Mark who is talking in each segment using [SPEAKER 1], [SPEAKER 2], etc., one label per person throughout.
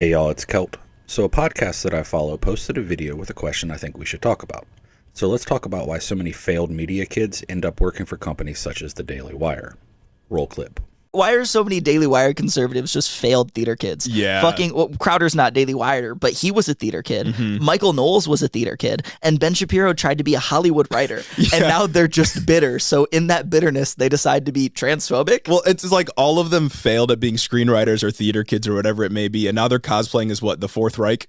[SPEAKER 1] Hey y'all, it's Celt. So a podcast that I follow posted a video with a question I think we should talk about. So let's talk about why so many failed media kids end up working for companies such as the Daily Wire. Roll clip.
[SPEAKER 2] Why are so many Daily Wire conservatives just failed theater kids?
[SPEAKER 3] Yeah.
[SPEAKER 2] Crowder's not Daily Wire, but he was a theater kid.
[SPEAKER 3] Mm-hmm.
[SPEAKER 2] Michael Knowles was a theater kid. And Ben Shapiro tried to be a Hollywood writer. And now they're just bitter. So in that bitterness, they decide to be transphobic.
[SPEAKER 3] Well, it's like all of them failed at being screenwriters or theater kids or whatever it may be. And now they're cosplaying as what, the Fourth Reich?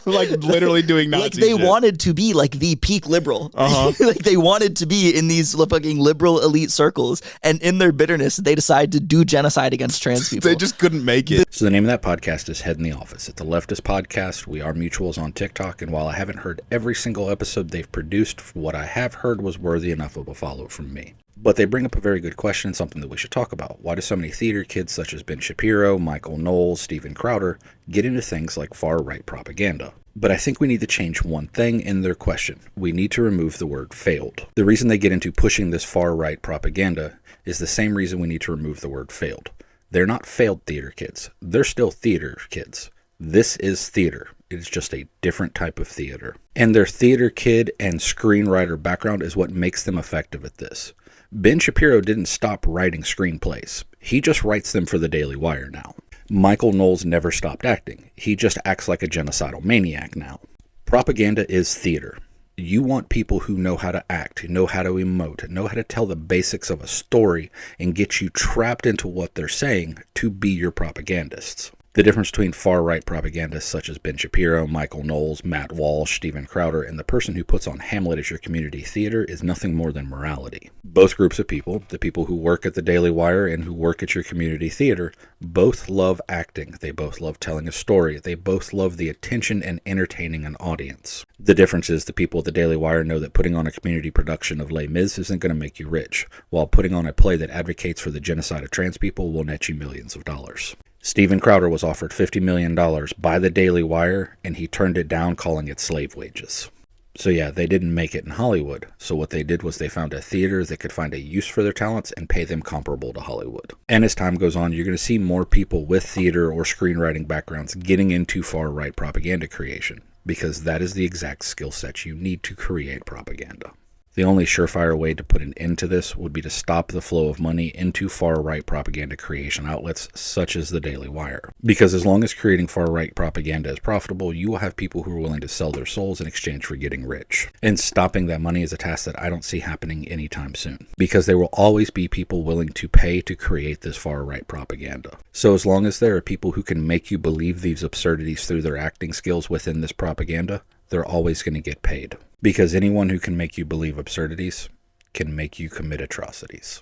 [SPEAKER 3] Like literally doing Nazi
[SPEAKER 2] Like they
[SPEAKER 3] shit.
[SPEAKER 2] wanted to be like the peak liberal.
[SPEAKER 3] Uh-huh.
[SPEAKER 2] Like they wanted to be in these fucking liberal elite circles. And in their bitterness, they decide to do genocide against trans people.
[SPEAKER 3] They just couldn't make it.
[SPEAKER 1] So the name of that podcast is Head in the Office. It's a leftist podcast. We are mutuals on TikTok, and while I haven't heard every single episode they've produced, what I have heard was worthy enough of a follow from me. But they bring up a very good question and something that we should talk about. Why do so many theater kids such as Ben Shapiro, Michael Knowles, Steven Crowder get into things like far-right propaganda? But I think we need to change one thing in their question. We need to remove the word failed. The reason they get into pushing this far-right propaganda is the same reason we need to remove the word failed. They're not failed theater kids. They're still theater kids. This is theater. It's just a different type of theater. And their theater kid and screenwriter background is what makes them effective at this. Ben Shapiro didn't stop writing screenplays. He just writes them for the Daily Wire now. Michael Knowles never stopped acting. He just acts like a genocidal maniac now. Propaganda is theater. You want people who know how to act, know how to emote, know how to tell the basics of a story, and get you trapped into what they're saying to be your propagandists. The difference between far-right propagandists such as Ben Shapiro, Michael Knowles, Matt Walsh, Steven Crowder, and the person who puts on Hamlet as your community theater is nothing more than morality. Both groups of people, the people who work at the Daily Wire and who work at your community theater, both love acting. They both love telling a story. They both love the attention and entertaining an audience. The difference is the people at the Daily Wire know that putting on a community production of Les Mis isn't going to make you rich, while putting on a play that advocates for the genocide of trans people will net you millions of dollars. Steven Crowder was offered $50 million by the Daily Wire, and he turned it down, calling it slave wages. So yeah, they didn't make it in Hollywood. So what they did was they found a theater that could find a use for their talents and pay them comparable to Hollywood. And as time goes on, you're going to see more people with theater or screenwriting backgrounds getting into far-right propaganda creation, because that is the exact skill set you need to create propaganda. The only surefire way to put an end to this would be to stop the flow of money into far-right propaganda creation outlets such as the Daily Wire. Because as long as creating far-right propaganda is profitable, you will have people who are willing to sell their souls in exchange for getting rich. And stopping that money is a task that I don't see happening anytime soon. Because there will always be people willing to pay to create this far-right propaganda. So as long as there are people who can make you believe these absurdities through their acting skills within this propaganda, they're always going to get paid. Because anyone who can make you believe absurdities can make you commit atrocities.